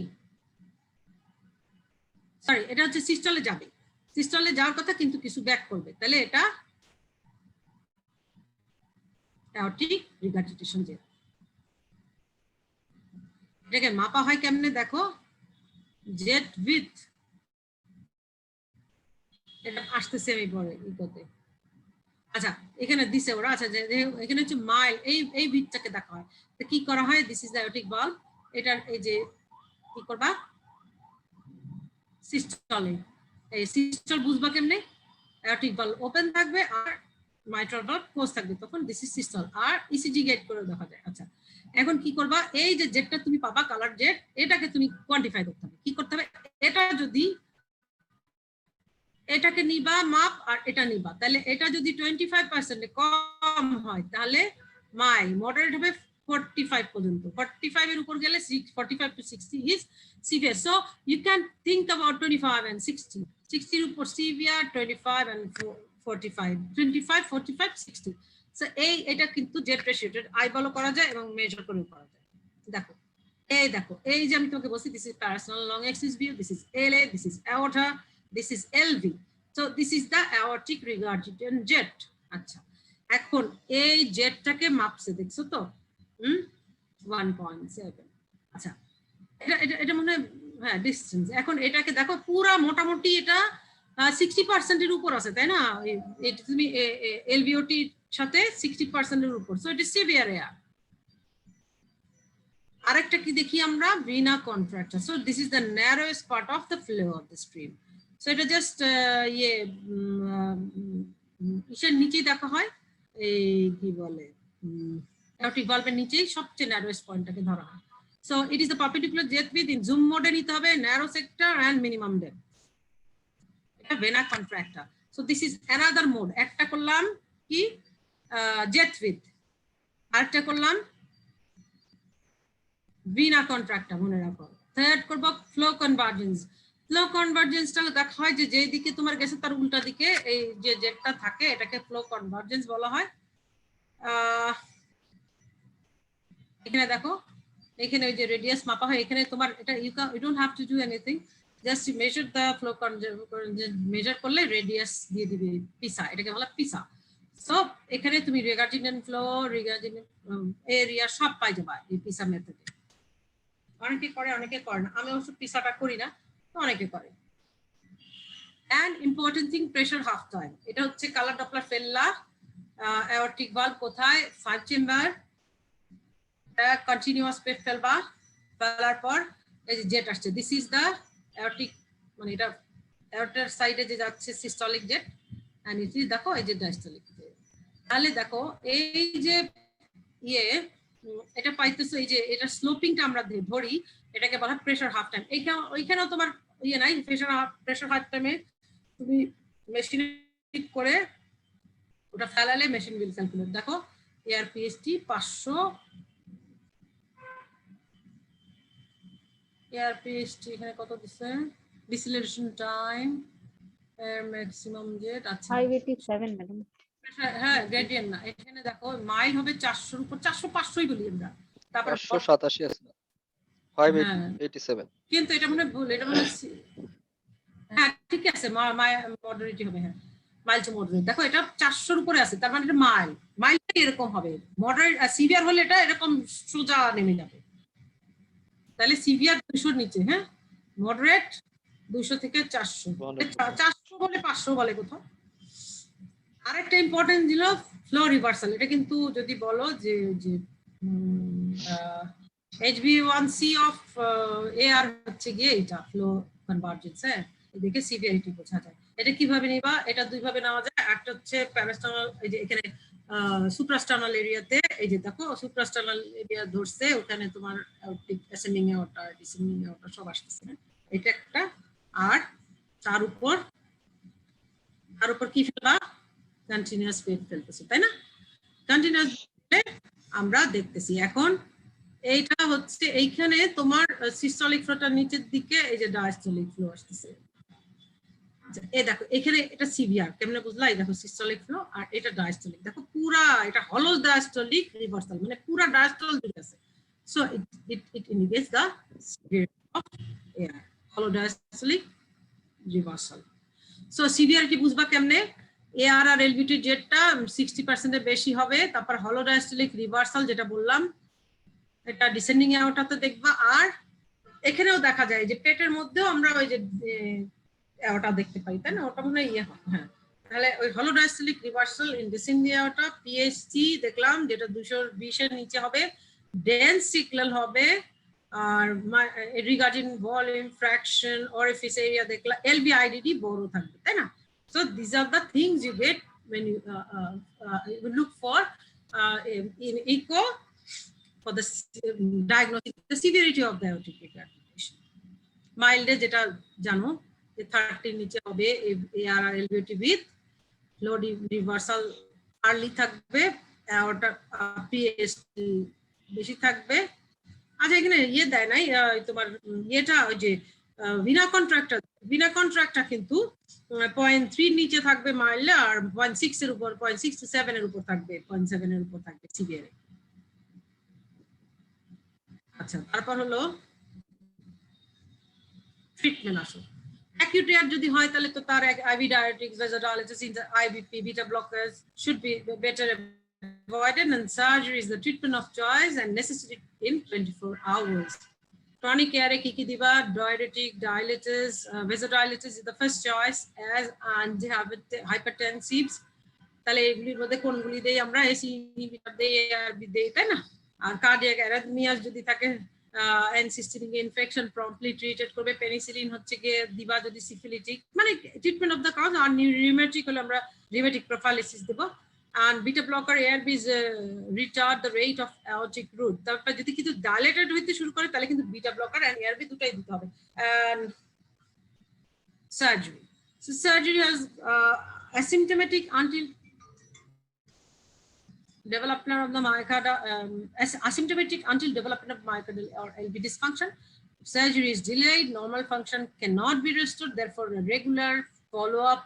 S1: সরি, এটা হচ্ছে সিস্টলে যাবে, সিস্টলে যাওয়ার কথা কিন্তু কিছু ব্যাক করবে, তাহলে এটা অ্যাওরটিক রিগার্জিটেশন জেট। এটাকে মাপা হয় কেমনে দেখো, জেট উইথ, এটা আসতেছে আমি পরে ইকোতে। আচ্ছা, এখানে দিছে ওরা। আচ্ছা, এখানে হচ্ছে মাইল, এই ভিটটাকে দেখা হয়। তো কি করা হয়? This is the aortic valve. এটার এই যে কি করবা, সিস্টলে, এই সিস্টল বুঝবা কেমনে? অ্যাওরটিক ভালভ ওপেন থাকবে আর মাইট্রাল ভালভ ক্লোজ থাকবে, তখন দিস ইজ সিস্টল। আর ইসিজি গেট করে দেখা যায়। আচ্ছা, এখন কি করবা? এই যে জেটটা তুমি পাবা, কালার জেট, এটাকে তুমি কোয়ান্টিফাই করতে হবে। কি করতে হবে? এটা যদি, এটাকে নিবা মাপ আর এটা নিবা, তাহলে এটা যদি 25% কম হয় তাহলে মাই মডারেট হবে 45 পর্যন্ত। 45 এর উপর গেলে 45 to 60 is severe. So you can think about 25 and 60. 60 এর উপর severe, 25 and 45, 25, 45, 60. So এটা কিন্তু জেট রেশিও আইবলও করা যায় এবং মেজার করেও করা যায়। দেখো, এই যে আমি তোমাকে বলছি, this is parasternal long axis view, this is LA, this is aorta, this is LV. So this is the aortic regurgitant jet. আচ্ছা, এখন এই জেটটাকে মাপছে, দেখছো তো? 1.7। আচ্ছা, এটা মনে হয়, হ্যাঁ, ডিসটেন্স। এখন এটাকে দেখো, পুরা মোটামুটি এটা 60% এর উপর আছে, তাই না? এটা তুমি এলভিওটি সাথে 60% এর উপর। So it is severe AR. আরেকটা কি দেখি আমরা? Vena contracta. So this is the narrowest part of the flow of the stream. So এটা জাস্ট ইসের নিচেই দেখা হয়, এই কি বলে, অ্যাওরটিক ভালভের নিচেই সবচেয়ে ন্যারোয়েস্ট পয়েন্টটাকে ধরা হয়। So it is the perpendicular jet with, in zoom মোডে নিতে হবে, narrow sector and minimum depth. এটা vena contracta. So this is another mode. একটা করলাম কি জেট উইথ, আরেকটা করলাম ভিনা কন্ট্রাক্টর, মনে রাখো। থার্ড করব ফ্লো কনভার্জেন্স। ফ্লো কনভার্জেন্সটা দেখা হয় যে যেদিকে তোমার গেছে তার উল্টা দিকে এই যে জেটটা থাকে, এটাকে ফ্লো কনভার্জেন্স বলা হয়। এখানে দেখো, এখানে ওই যে রেডিয়াস মাপা হয়, এখানে তোমার এটা you don't have to do anything, just measure the flow measure করলে রেডিয়াস দিয়ে দিবে পিসা, এটাকে বলা পিসা। সো এখানে তুমি রিগার্জিটেন্ট ফ্লো, রিগার্জিটেন্ট এরিয়া সব পাই যাবা এই পিসা মেথডে। অনেকে করে, অনেকে করে না। আমি অবশ্য পিসাটা করি না, তো অনেকে করে। and important thing, pressure half time. এটা হচ্ছে কালার ডপলার ফেললা, aortic valve কোথায়, 5 চেম্বার, কন্টিনিউয়াস পেট ফেলবা, ফেলার পর এই যে জেট আসছে, দিস ইজ দা aortic, মানে এটা aortaর সাইডে যে যাচ্ছে systolic jet, and it is, দেখো এই যে ডায়াস্টোলিক। তাহলে দেখো এই যে এটা পাইতেছো, এই যে এটা স্লোপিংটা আমরা ধরি, এটাকে বলা প্রেসার হাফ টাইম। ওইখানেও তোমার নাই, প্রেসার হাফ টাইমে তুমি মেশিন করে ওটা ফেলালে মেশিন উইল ক্যালকুলেট। দেখো ARPST 500, ARPST এখানে কত দিছে, ডিসিলারেশন টাইম, ম্যাক্সিমাম জেট, আচ্ছা
S3: 587 ম্যাডাম।
S1: হ্যাঁ গ্রেডিয়েন্ট না, এখানে দেখো মাইল হবে 400 এর উপর, 400 500ই বলি আমরা, তারপর
S5: 587 আছে না, 587।
S1: কিন্তু এটা মনে ভুল, এটা মনে হ্যাঁ ঠিক আছে, মডারেটই হবে, হ্যাঁ মাইল টু মডারেট। দেখো এটা 400 এর উপরে আছে, তার মানে এটা মাইলটা এরকম হবে, মডারেট আর সিভিয়ার হলে এটা এরকম সোজা নেমে যাবে। তাহলে সিভিয়ার 200 এর নিচে, হ্যাঁ মডারেট 200 থেকে 400, 400 বলে 500 বলে কোথাও। আরেকটা ইম্পর্টেন্ট ছিল ফ্লো রিভার্সাল। এটা কিন্তু যদি বলো যে HbA1c অফ AR হচ্ছে গিয়ে এটা ফ্লো কনভার্জেন্স, হ্যাঁ এদিকে সিভিয়ারিটি বোঝা যায়। এটা কিভাবে নিবা, এটা দুই ভাবে নেওয়া যায়। একটা হচ্ছে প্যারাস্টার্নাল, এই যে এখানে সুপ্রাস্টার্নাল এরিয়াতে, এই যে দেখো সুপ্রাস্টার্নাল এরিয়া ধরছে, ওখানে তোমার অ্যাসেন্ডিং এওরটা, ডিসেন্ডিং এওরটা সব আসতেছে, এটা একটা। আর তার উপর কি ফেলবা, কন্টিনিউয়াস পেট ফেলতেছে, তাই না? কন্টিনিউয়াস আমরা দেখতেছি। এখন এইটা হচ্ছে এইখানে তোমার সিস্টোলিক ফ্লোটা নিচের দিকে, এই যে ডায়াস্টোলিক ফ্লো আসতেছে। এই দেখো এখানে এটা সিভিয়ার, কেমনে বুঝলা? এই দেখো সিস্টোলিক ফ্লো আর এটা ডায়াস্টোলিক, দেখো পুরা এটা হলো ডায়াস্টোলিক রিভার্সাল, মানে পুরা ডায়াস্টল জুড়ে আছে। So it indicates the severity of AR, হলো ডায়াস্টোলিক রিভার্সাল। সো সিভিয়ারিটি বুঝবা কেমনে? AR আর LVT জেটটা 60% এর বেশি হবে, তারপর হলো ডায়াস্টোলিক রিভার্সাল যেটা বললাম, এটা ডিসেন্ডিং এওরটাতে দেখবা। আর এখানেও দেখা যায় যে পেটের মধ্যেও আমরা ওই যে এওরটা দেখতে পাই, তাই না? ওটা মনে হয় হয়, হ্যাঁ। তাহলে ওই হলো diastolic reversal in descending aorta, PST দেখলাম যেটা 220 এর নিচে হবে, ডেন্স সিগন্যাল হবে, আর regarding volume, fraction, orifice area দেখলা, LVIDD বড় থাকবে, তাই না? So these are the things you get when you look for in echo for the diagnostic, the severity of the aortic regurgitation. Mild যেটা জানো যে 30 নিচে হবে, AR R LVT with low reversal early থাকবে, aorta PST বেশি থাকবে। আচ্ছা এখানে দেয় নাই তোমার এটা, ওই যে ভিনা কন্ট্রাক্টটা কিন্তু 0.3 নিচে থাকবে মাইলে, আর 0.6 এর উপর, 0.6 to 7 এর উপর থাকবে, 0.7 এর উপর থাকবে সিভিয়ারে। আচ্ছা তারপর হলো ট্রিটমেন্ট আসো। অ্যাকিউট এয়ার যদি হয় তাহলে তো তার IV diuretics, vasodilators, IVP, beta blockers should be better avoided, and surgery is the treatment of choice and necessary in 24 hours. Chronic care ki ki diba, diuretic, dilators, vasodilators is the first choice as antihypertensives. তাহলে এগুলির মধ্যে কোনগুলি দেই আমরা? ACE inhibitor দেই, ARB দেই, তাই না? আর কার্ডিয়াক অ্যারিথমিয়াস যদি থাকে, এনসিস্টিনিক ইনফেকশন প্রম্পটলি ট্রিটেড করবে। পেনিসিলিন হচ্ছে গিয়ে দিবা যদি সিফিলিটিক, মানে ট্রিটমেন্ট অফ দ্য কজ। আর রিউমেটিক হলে আমরা রিউমেটিক প্রোফাইলিসিস দেব। and beta blocker ARBs retard the rate of aortic root. তারপর যদি কিছু dilated হইতে শুরু করে তাহলে কিন্তু beta blocker and ARB দুটাই দিতে হবে। And surgery. So surgery has asymptomatic until development of the myocardial, asymptomatic until development of myocardial or LV dysfunction. Surgery is delayed, normal function cannot be restored, therefore a regular follow-up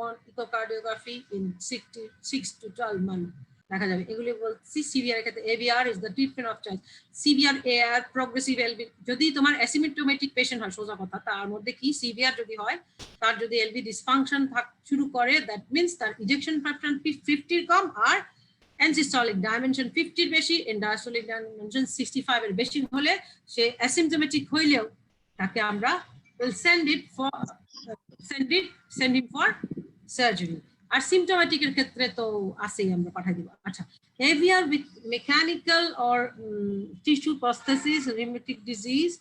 S1: on echocardiography in 6 to 12 months দেখা যাবে। এগুলি বলছি severe ক্ষেত্রে AVR is the treatment of choice. Severe AR, progressive LV যদি তোমার asymptomatic patient হয়, সোজা কথা, তার মধ্যে কি সিভিয়ার যদি হয়, তার যদি LV ডিসফাংশন শুরু করে, দ্যাট মিন্স তার ইজেকশন ফ্র্যাকশন 50 এর কম, আর এনসিস্টলিক ডাইমেনশন 50 এর বেশি, এন্ডাস্টলিক ডাইমেনশন 65 এর বেশি হলে সে অ্যাসিম্পটোমেটিক হইলেও তাকে আমরা will send it for send him for surgery. আর সিমটোম্যাটিকের ক্ষেত্রে তো আছেই, আমরা পাঠাই দিব। আচ্ছা, heavier with mechanical or tissue prosthesis, rheumatic disease,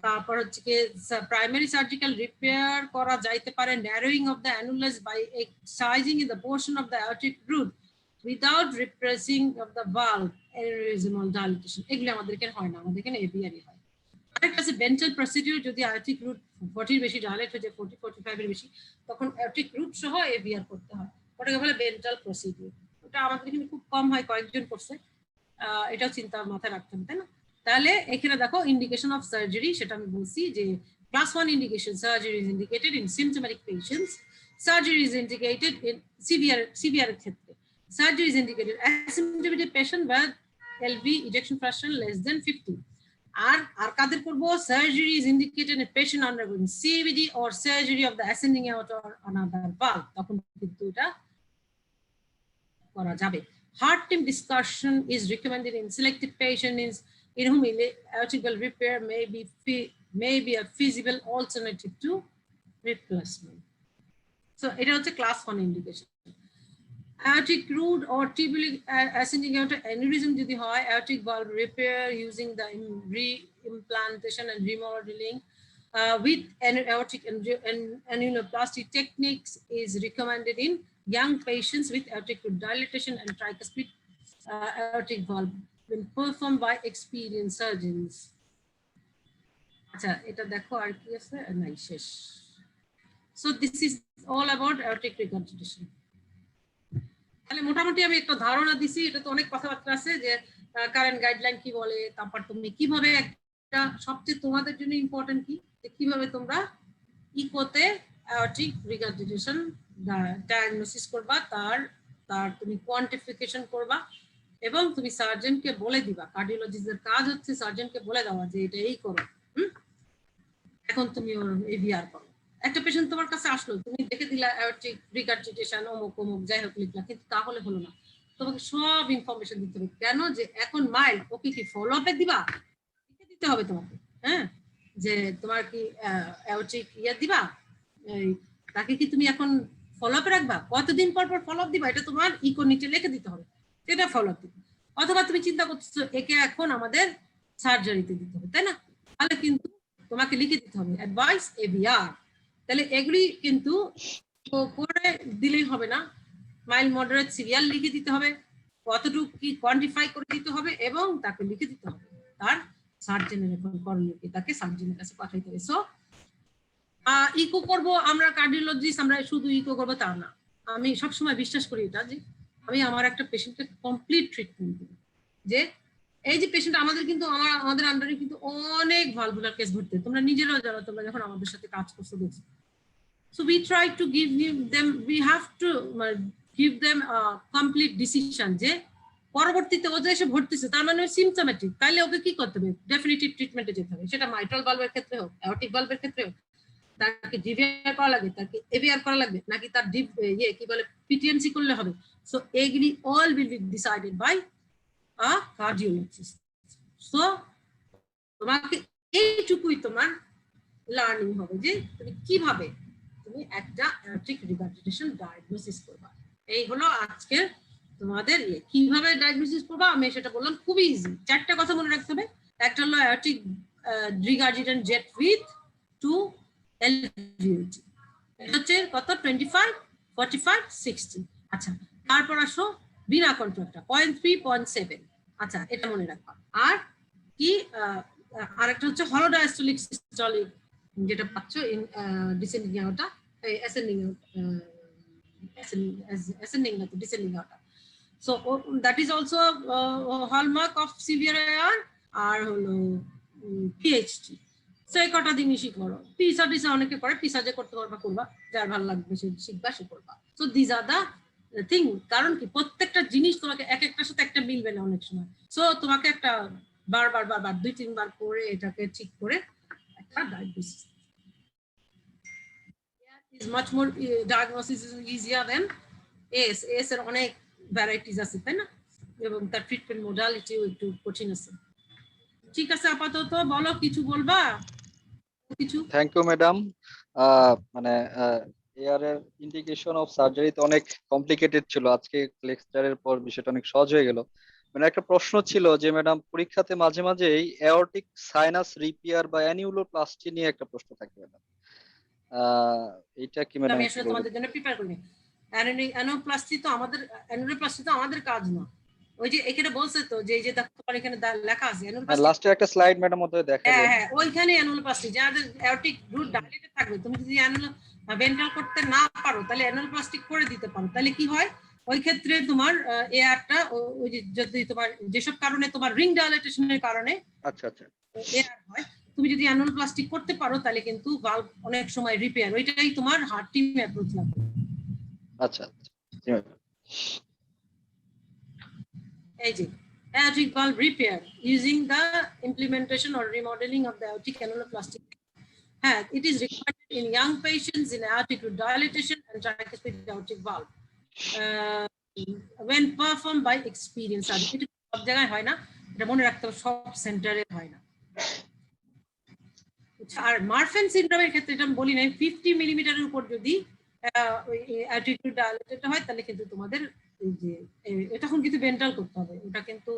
S1: তারপর হচ্ছে কি প্রাইমারি সার্জিক্যাল রিপেয়ার করা যাইতে পারে, narrowing of the annulus by excising in the portion of the aortic root without replacing of the valve, aneurysmal dilatation, এগুলো আমাদের এখানে হয় না, আমাদের এখানে এভিআরই হয়। আরেকটা আছে বেন্টাল প্রসিডিউর, যদি অ্যাওর্টিক রুট 40 এর বেশি ডাইলেট হয়ে যায়, 40-45 এর বেশি, তখন অ্যাওর্টিক রুট সহ এভিআর করতে হয়, ওটাকে বলে বেন্টাল প্রসিডিউর। ওটা আমাদের এখানে খুব কম হয়, কয়েকজন করছে, এটাও চিন্তা মাথায় রাখতে হবে, তাই না? তাহলে এখানে দেখো ইন্ডিকেশন অফ সার্জারি, সেটা আমি বলছি যে class 1 indication, surgery is indicated in symptomatic patients, surgery is indicated in severe ক্ষেত্রে, surgery is indicated asymptomatic patient বা LV ejection fraction less than 50। আর কাদের করব? Surgery is indicated in patient undergoing CVD or surgery of the ascending aorta or another valve, তখন কিন্তু এটা করা যাবে। Heart team discussion is recommended in selected patients in whom aortic valve repair may be a feasible alternative to replacement. So it is a class 1 indication. Aortic root or tubular ascending aorta aneurysm যদি হয়, aortic valve repair using the re-implantation and remodeling with aortic annuloplasty techniques is recommended in young patients with aortic root dilatation and tricuspid aortic valve when performed by experienced surgeons. আচ্ছা, এটা দেখো আর কি আছে, নাই শেষ। So this is all about aortic regurgitation. তাহলে মোটামুটি আমি একটা ধারণা দিছি, এটা তো অনেক কথাবার্তা আছে যে কারেন্ট গাইডলাইন কি বলে, তারপর তুমি কিভাবে একটা সবচেয়ে তোমাদের জন্য ইম্পর্টেন্ট কি, যে কিভাবে তোমরা ইকোতে aortic regurgitation ডায়াগনোসিস করবা, তার তুমি কোয়ান্টিফিকেশন করবা এবং তুমি সার্জনকে বলে দিবা। কার্ডিওলজিস্টের কাজ হচ্ছে সার্জনকে বলে দেওয়া যে এটা এই করো, এখন তুমি ওর এভিআর করো। একটা পেশেন্ট তোমার কাছে আসলো, তুমি দেখে দিলা অ্যাওর্টিক রিগার্জিটেশন অমুক অমুক যাই হোক লিখলা, কিন্তু তাহলে হলো না, তোমাকে সব ইনফরমেশন দিতে হবে। কেন? যে এখন মাইল্ড, ওকে কি ফলো আপে দিবা, লিখে দিতে হবে তোমাকে, হ্যাঁ, যে তোমার কি অ্যাওর্টিক ইয়ে দিবা, তাকে কি তুমি এখন ফলো আপে রাখবা, কতদিন পর পর ফলো আপ দিবা, এটা তোমার ইকো নিচে লিখে দিতে হবে, এটা ফলো আপ দিবে। অথবা তুমি চিন্তা করছো একে এখন আমাদের সার্জারিতে দিতে হবে, তাই না? তাহলে কিন্তু তোমাকে লিখে দিতে হবে অ্যাডভাইস এভিআর। তাহলে এগুলি কিন্তু করে দিলেই হবে না, মাইল্ড মডারেট সিভিয়ার লিখে দিতে হবে, কতটুকু কি কোয়ান্টিফাই করে দিতে হবে এবং তাকে লিখে দিতে হবে, তার সার্জনের এখন করণীয় কি, তাকে সার্জনের কাছে পাঠাইতে হবে। সো ইকো করব আমরা কার্ডিওলজিস্ট, আমরা শুধু ইকো করবো তা না। আমি সবসময় বিশ্বাস করি এটা, যে আমি আমার একটা পেশেন্টকে কমপ্লিট ট্রিটমেন্ট দিই, যে এই যে পেশেন্ট আমাদের কিন্তু আমাদের আন্ডারে কিন্তু অনেক ভালভুলার কেস ভর্তি, তোমরা নিজেরাও জানো, তোমরা যখন আমাদের সাথে কাজ করছো দেখছো। So we try to give them, we have to give them a complete decision যে পরবর্তীতে ও যে এসে ভর্তিছে তার মানে সিমটোম্যাটিক, তাহলে ওকে কি করতে হবে, ডেফিনিটিভ ট্রিটমেন্টে যেতে হবে। সেটা মাইট্রাল ভালভের ক্ষেত্রে হোক, অ্যাওর্টিক ভালভের ক্ষেত্রে হোক, তাকে ডিভিআর করা লাগবে, তাকে এভিআর করা লাগবে, নাকি তার কি বলে পিটিএমসি করলে হবে। সো এগুলি all will be decided by a cardiologist. So তোমাকে এইটুকুই তোমার লার্নিং হবে যে তুমি কিভাবে তুমি একটা অ্যাওর্টিক রিগার্জিটেশন ডায়াগনোসিস করবা। এই হলো আজকের তোমাদের কিভাবে ডায়াগনোসিস করবা, আমি সেটা বললাম খুবই ইজি। চারটা কথা মনে রাখতে হবে, একটা হলো অ্যাওর্টিক রিগার্জিটেশন জেট উইথ 2 এলভিওটি, এটা হচ্ছে কত 25, 45, 60। আচ্ছা, তারপর আসো বিনা কন্ট্রাক্টর 0.3, 0.7। আচ্ছা, এটা মনে রাখবা। আর কি আরেকটা হচ্ছে হলো ডায়াস্টোলিক সিস্টোলিক, যেটা পাচ্ছ ইন ডিসেন্ডিং আউটা, ascending না তো descending aorta. So that is also a hallmark of severe AR আর হলো PHT। সো এই কটা জিনিসই করো। পিসা অনেকে করে, পিসা যে করতে পারবা করবা, যার ভালো লাগবে সে শিখবা সে করবা। So this are the thing. কারণ কি প্রত্যেকটা জিনিস তোমাকে এক একটার সাথে একটা মিলবে না অনেক সময়। সো তোমাকে একটা বারবার 2-3 বার করে এটাকে ঠিক করে একটা diagnosis is much more diagnosis is easier than AS এর অনেক ভ্যারাইটিস আছে, তাই না? এবং তার ট্রিটমেন্ট মোডালিটিও একটু কঠিন আছে। ঠিক আছে, আপাতত বলো, কিছু বলবা? কিছু?
S5: Thank you madam. মানে এআর এর ইন্ডিকেশন অফ সার্জারি তো অনেক কমপ্লিকেটেড ছিল, আজকে লেকচারের পর বিষয়টা অনেক সহজ হয়ে গেল। মানে একটা প্রশ্ন ছিল যে ম্যাডাম, পরীক্ষাতে মাঝে মাঝে এই অ্যাওর্টিক সাইনাস রিপেয়ার বা অ্যানিউলোপ্লাস্টি নিয়ে একটা প্রশ্ন থাকে ম্যাডাম, এইটা কি ম্যাডাম
S1: আমি
S5: একটু
S1: আসলে
S5: বলবেন?
S1: তোমাদের জন্য প্রিপেয়ার করিনি। অ্যানোপ্লাস্টি তো আমাদের কাজ না। ওই যে এখানে বলছে তো যে এই যে দেখো তোমার এখানে লেখা আছে অ্যানোপ্লাস্টি।
S5: লাস্টে একটা স্লাইড ম্যাডাম মধ্যে দেখা
S1: হ্যাঁ
S5: যায়।
S1: হ্যাঁ, ওইখানে অ্যানোপ্লাস্টি যাদের অ্যাওর্টিক রুট ডাইলেটেড থাকবে, তুমি যদি ভেন্ট্রাল করতে না পারো তাহলে অ্যানোপ্লাস্টি করে দিতে পারো। তাহলে কি হয়, ওই ক্ষেত্রে তোমার এয়ারটা ওই যে যদি তোমার যেসব কারণে তোমার রিং ডাইলেটেশনের কারণে
S5: আচ্ছা আচ্ছা
S1: এয়ার হয়, তুমি যদি অ্যানোপ্লাস্টি করতে পারো তাহলে কিন্তু ভালভ অনেক সময় রিপেয়ার, ওইটাই তোমার হার্ট টিম অ্যাপ্রোচ লাগবে।
S5: আচ্ছা আচ্ছা, জি ম্যাডাম।
S1: এই যে aortic valve repair using the implementation or remodeling of the aortic annuloplasty. It is recommended in young patients in aortic root dilatation and tricuspid aortic valve when performed by experienced surgeon. এটা সব জায়গায় হয় না, এটা মনে রাখতে হবে, সব সেন্টারে হয় না। আর মারফেন সিনড্রোমের ক্ষেত্রে এটা বলি নাই, 50 মিলিমিটারের উপর যদি aortic root dilated হয় তাহলে কিন্তু তোমাদের এই যে তখন কিন্তু ভেন্ট্রাল করতে হবে, এটা কিন্তু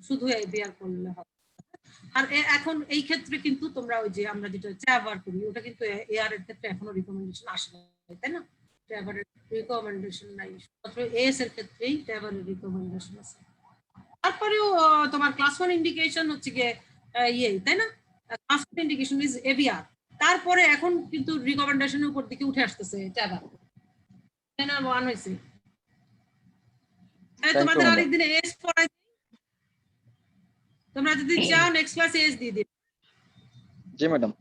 S1: শুধু এভিআর করলে হবে। আর এখন এই ক্ষেত্রে কিন্তু তোমরা ওই যে আমরা যেটা ট্যাভার করি ওটা কিন্তু এআর এর ক্ষেত্রে এখনো রিকমেন্ডেশন আসে না, তাই না? ট্যাভারের রিকমেন্ডেশন নাই, মাত্র এএস এর ক্ষেত্রেই ট্যাভারের রিকমেন্ডেশন আছে। তারপরেও তোমার ক্লাস 1 ইন্ডিকেশন হচ্ছে গিয়ে তাই না? Class 1 indication is AVR. তারপরে এখন কিন্তু রিকমেন্ডেশনের উপর দিকে উঠে আসতেছে ট্যাভার, তাই না? ওয়ান হয়েছে। তোমাদের আরেকদিন এস পড়াই, তোমরা যদি চাও নেক্সট ক্লাসে এস দিয়ে দিবে।
S5: জি ম্যাডাম।